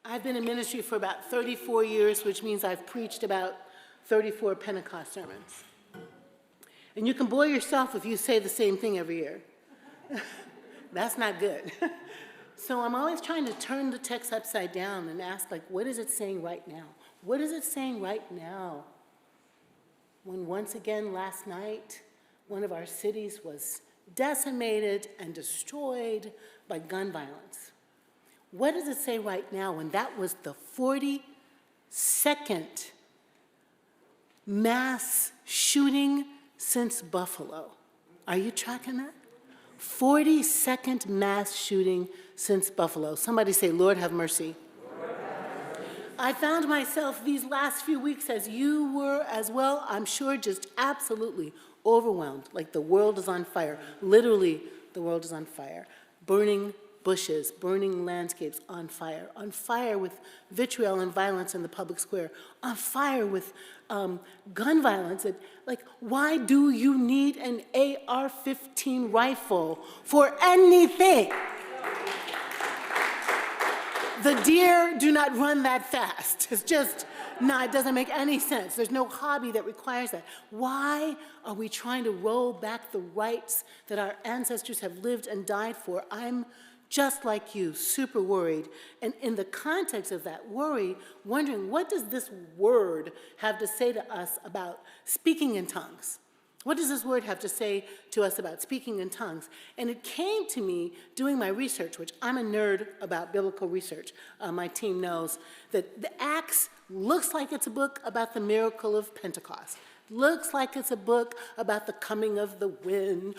I've been in ministry for about 34 years, which means I've preached about 34 Pentecost sermons. And you can bore yourself if you say the same thing every year. That's not good. So I'm always trying to turn the text upside down and ask, like, what is it saying right now? What is it saying right now? When once again last night, one of our cities was decimated and destroyed by gun violence. What does it say right now when that was the 42nd mass shooting since Buffalo? Are you tracking that? 42nd mass shooting since Buffalo. Somebody say, Lord have mercy. I found myself these last few weeks, as you were as well, I'm sure, just absolutely overwhelmed, like the world is on fire. Literally, the world is on fire. Burning bushes, burning landscapes on fire with vitriol and violence in the public square, on fire with gun violence. Like, why do you need an AR-15 rifle for anything? The deer do not run that fast. It's just not, it doesn't make any sense. There's no hobby that requires that. Why are we trying to roll back the rights that our ancestors have lived and died for? I'm just like you, super worried. And in the context of that worry, wondering, what does this word have to say to us about speaking in tongues? What does this word have to say to us about speaking in tongues? And it came to me doing my research, which I'm a nerd about biblical research. My team knows that the Acts looks like it's a book about the miracle of Pentecost. Looks like it's a book about the coming of the wind,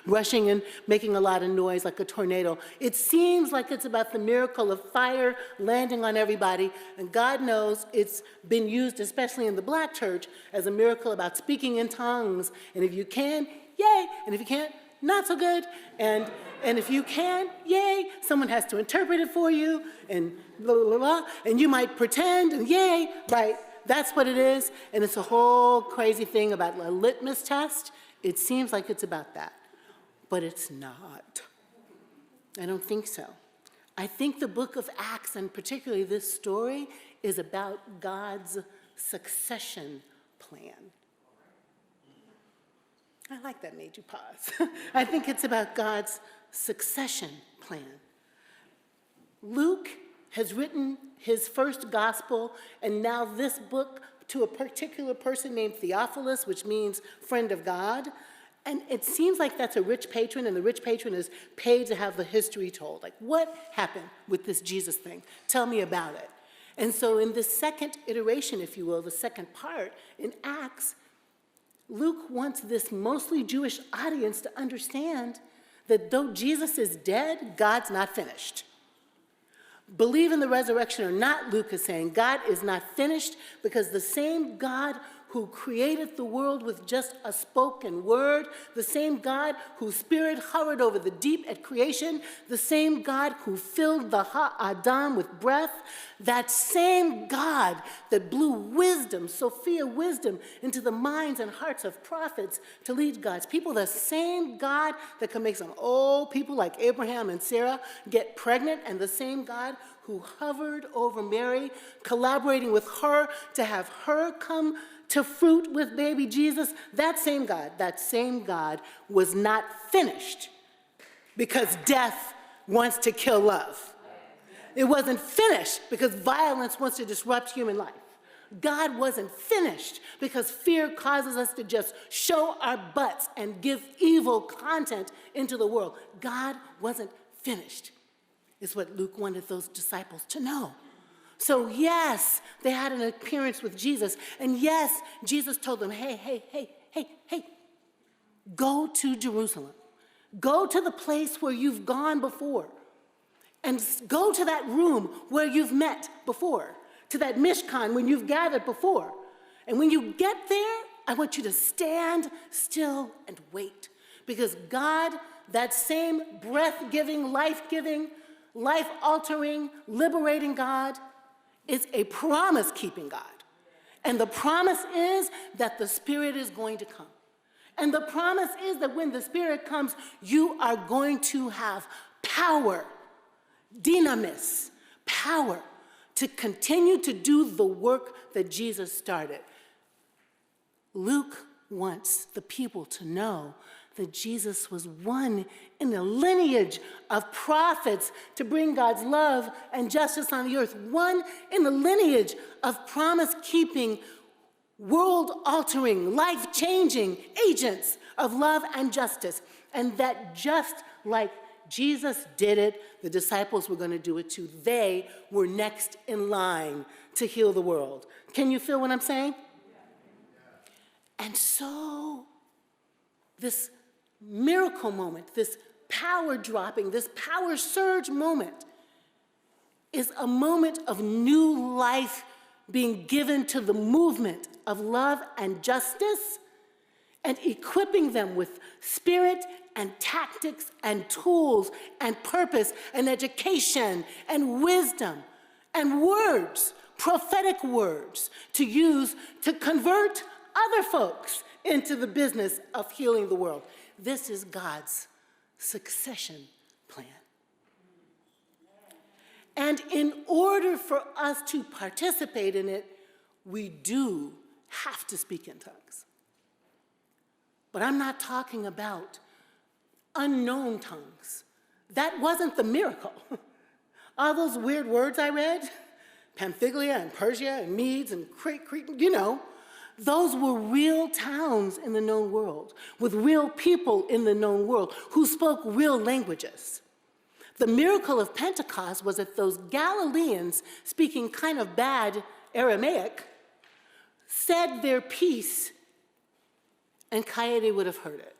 rushing and making a lot of noise like a tornado. It seems like it's about the miracle of fire landing on everybody, and God knows it's been used, especially in the Black church, as a miracle about speaking in tongues. And if you can, yay! And if you can't, not so good. And if you can, yay! Someone has to interpret it for you, and blah, blah, blah, and you might pretend, and yay, right? That's what it is, and it's a whole crazy thing about a litmus test. It seems like it's about that. But it's not. I don't think so. I think the book of Acts, and particularly this story, is about God's succession plan. I like that made you pause. I think it's about God's succession plan. Luke has written his first gospel, and now this book to a particular person named Theophilus, which means friend of God. And it seems like that's a rich patron, and the rich patron is paid to have the history told. Like, what happened with this Jesus thing? Tell me about it. And so in this second iteration, if you will, the second part in Acts, Luke wants this mostly Jewish audience to understand that though Jesus is dead, God's not finished. Believe in the resurrection or not, Luke is saying, God is not finished, because the same God who created the world with just a spoken word, the same God whose spirit hovered over the deep at creation, the same God who filled the Ha-Adam with breath, that same God that blew wisdom, Sophia wisdom, into the minds and hearts of prophets to lead God's people, the same God that can make some old people like Abraham and Sarah get pregnant, and the same God who hovered over Mary, collaborating with her to have her come to fruit with baby Jesus, that same God was not finished because death wants to kill love. It wasn't finished because violence wants to disrupt human life. God wasn't finished because fear causes us to just show our butts and give evil content into the world. God wasn't finished, is what Luke wanted those disciples to know. So yes, they had an appearance with Jesus, and yes, Jesus told them, hey, go to Jerusalem. Go to the place where you've gone before, and go to that room where you've met before, to that Mishkan when you've gathered before. And when you get there, I want you to stand still and wait, because God, that same breath-giving, life-giving, life-altering, liberating God, is a promise-keeping God. And the promise is that the Spirit is going to come. And the promise is that when the Spirit comes, you are going to have power, dynamis, power to continue to do the work that Jesus started. Luke wants the people to know that Jesus was one in the lineage of prophets to bring God's love and justice on the earth, one in the lineage of promise-keeping, world-altering, life-changing agents of love and justice. And that just like Jesus did it, the disciples were going to do it too. They were next in line to heal the world. Can you feel what I'm saying? And so this miracle moment, this power dropping, this power surge moment is a moment of new life being given to the movement of love and justice, and equipping them with spirit and tactics and tools and purpose and education and wisdom and words, prophetic words, to use to convert other folks into the business of healing the world. This is God's succession plan. And in order for us to participate in it, we do have to speak in tongues. But I'm not talking about unknown tongues. That wasn't the miracle. All those weird words I read, Pamphylia and Persia and Medes and Crete, you know, those were real towns in the known world, with real people in the known world who spoke real languages. The miracle of Pentecost was that those Galileans, speaking kind of bad Aramaic, said their piece, and Kaede would have heard it.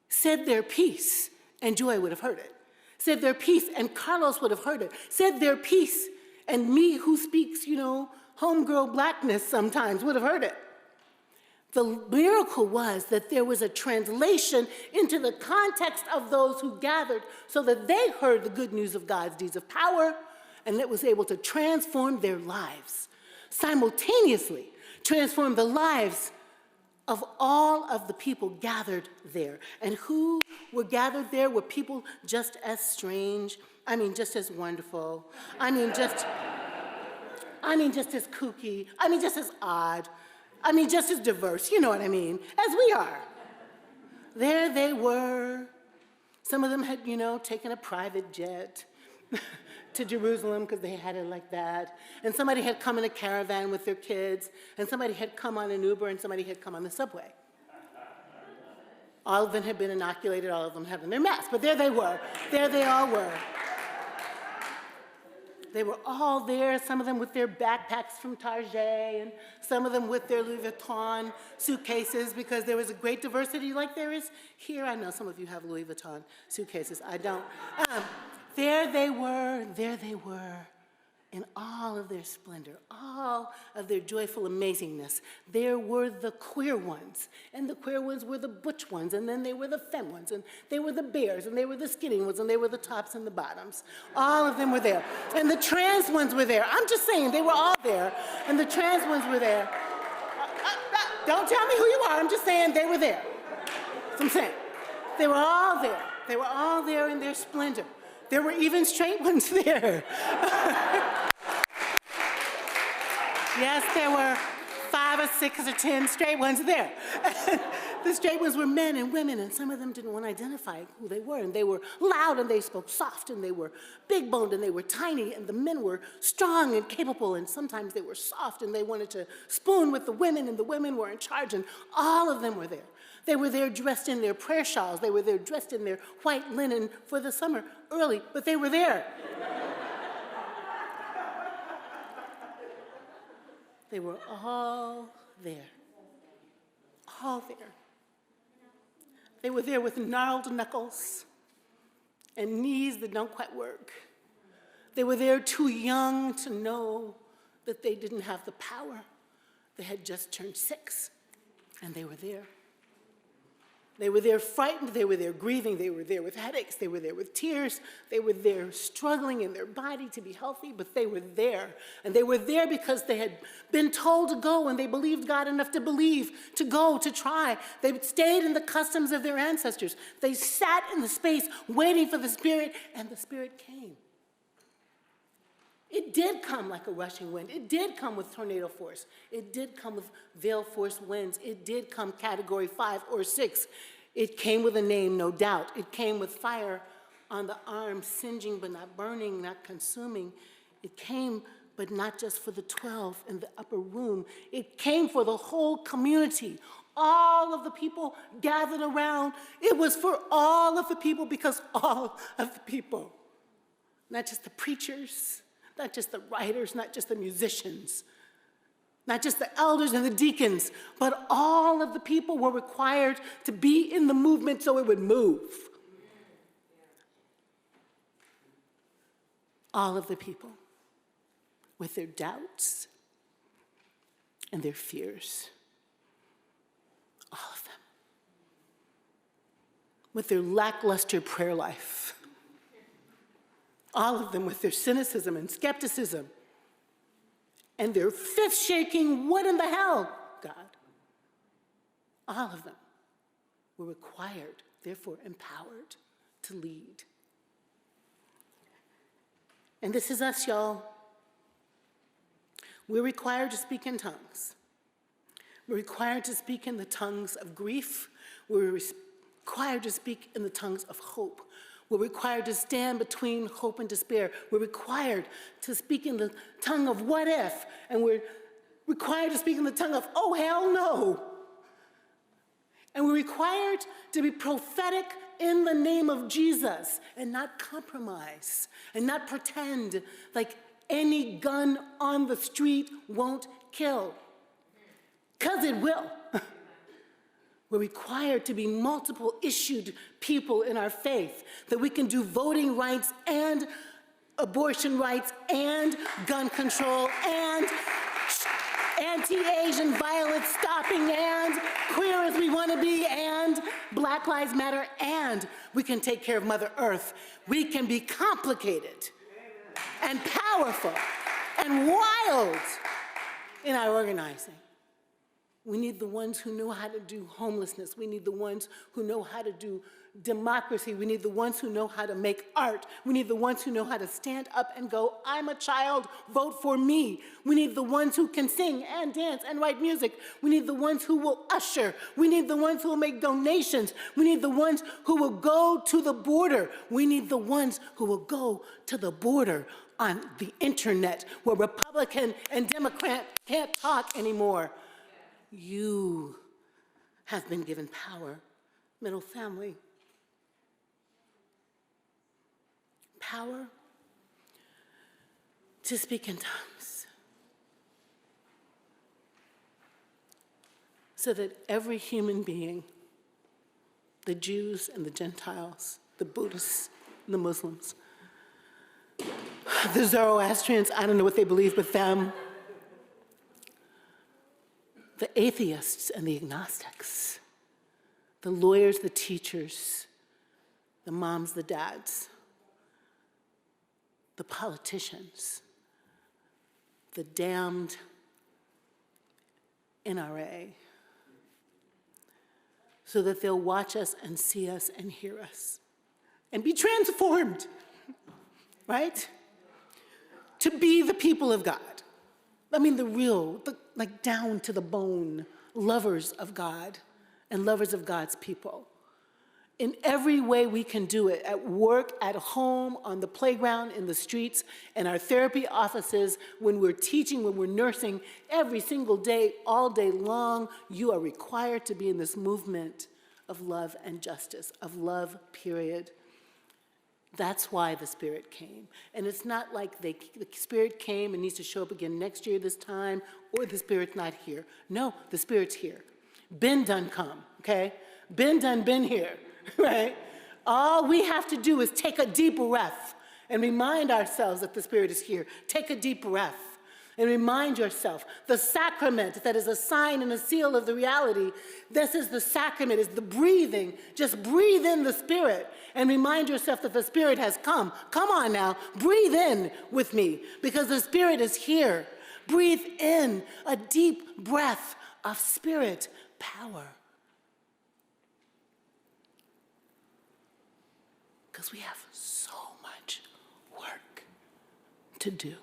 Said their piece, and Joy would have heard it. Said their piece, and Carlos would have heard it. Said their piece, and me who speaks, you know, homegirl blackness sometimes would have heard it. The miracle was that there was a translation into the context of those who gathered so that they heard the good news of God's deeds of power, and it was able to transform their lives. Simultaneously, transform the lives of all of the people gathered there. And who were gathered there were people just as strange, just as wonderful, just as kooky, just as odd, just as diverse, you know what I mean, as we are. There they were. Some of them had, taken a private jet to Jerusalem because they had it like that. And somebody had come in a caravan with their kids, and somebody had come on an Uber, and somebody had come on the subway. All of them had been inoculated, all of them had their masks, but there they were. There they all were. They were all there, some of them with their backpacks from Target, and some of them with their Louis Vuitton suitcases, because there was a great diversity like there is here. I know some of you have Louis Vuitton suitcases. I don't. There they were, in all of their splendor, all of their joyful amazingness. There were the queer ones, and the queer ones were the butch ones, and then they were the femme ones, and they were the bears, and they were the skinny ones, and they were the tops and the bottoms. All of them were there. And the trans ones were there. I'm just saying, they were all there, and the trans ones were there. Don't tell me who you are, I'm just saying they were there. That's what I'm saying. They were all there. They were all there in their splendor. There were even straight ones there. Yes, there were 5 or 6 or 10 straight ones there. The straight ones were men and women, and some of them didn't want to identify who they were. And they were loud, and they spoke soft, and they were big-boned, and they were tiny, and the men were strong and capable, and sometimes they were soft, and they wanted to spoon with the women, and the women were in charge, and all of them were there. They were there dressed in their prayer shawls. They were there dressed in their white linen for the summer, early, but they were there. They were all there. All there. They were there with gnarled knuckles and knees that don't quite work. They were there too young to know that they didn't have the power. They had just turned 6, and they were there. They were there frightened, they were there grieving, they were there with headaches, they were there with tears, they were there struggling in their body to be healthy, but they were there. And they were there because they had been told to go, and they believed God enough to believe, to go, to try. They stayed in the customs of their ancestors. They sat in the space waiting for the Spirit, and the Spirit came. It did come like a rushing wind. It did come with tornado force. It did come with gale force winds. It did come category 5 or 6. It came with a name, no doubt. It came with fire on the arm, singeing but not burning, not consuming. It came, but not just for the 12 in the upper room. It came for the whole community. All of the people gathered around. It was for all of the people, because all of the people, not just the preachers, not just the writers, not just the musicians, not just the elders and the deacons, but all of the people were required to be in the movement so it would move. All of the people, with their doubts and their fears. All of them. With their lackluster prayer life. All of them with their cynicism and skepticism and their fist-shaking, what in the hell, God? All of them were required, therefore empowered, to lead. And this is us, y'all. We're required to speak in tongues. We're required to speak in the tongues of grief. We're required to speak in the tongues of hope. We're required to stand between hope and despair. We're required to speak in the tongue of what if, and we're required to speak in the tongue of oh, hell no. And we're required to be prophetic in the name of Jesus and not compromise and not pretend like any gun on the street won't kill, because it will. We're required to be multiple issued people in our faith, that we can do voting rights and abortion rights and gun control and anti-Asian violence stopping and queer as we want to be and Black Lives Matter, and we can take care of Mother Earth. We can be complicated and powerful and wild in our organizing. We need the ones who know how to do homelessness. We need the ones who know how to do democracy. We need the ones who know how to make art. We need the ones who know how to stand up and go, I'm a child, vote for me. We need the ones who can sing and dance and write music. We need the ones who will usher. We need the ones who will make donations. We need the ones who will go to the border. We need the ones who will go to the border on the internet where Republican and Democrat can't talk anymore. You have been given power, middle family. Power to speak in tongues so that every human being, the Jews and the Gentiles, the Buddhists and the Muslims, the Zoroastrians, I don't know what they believe, but them, the atheists and the agnostics, the lawyers, the teachers, the moms, the dads, the politicians, the damned NRA, so that they'll watch us and see us and hear us and be transformed, right? To be the people of God. I mean, the real, like down to the bone, lovers of God and lovers of God's people. In every way we can do it, at work, at home, on the playground, in the streets, in our therapy offices, when we're teaching, when we're nursing, every single day, all day long, you are required to be in this movement of love and justice, of love, period. That's why the Spirit came. And it's not like the Spirit came and needs to show up again next year this time, or the Spirit's not here. No, the Spirit's here. Been done come, okay? Been done, been here, right? All we have to do is take a deep breath and remind ourselves that the Spirit is here. Take a deep breath and remind yourself, the sacrament that is a sign and a seal of the reality, this is the sacrament, is the breathing. Just breathe in the Spirit and remind yourself that the Spirit has come. Come on now, breathe in with me, because the Spirit is here. Breathe in a deep breath of Spirit power. Because we have so much work to do.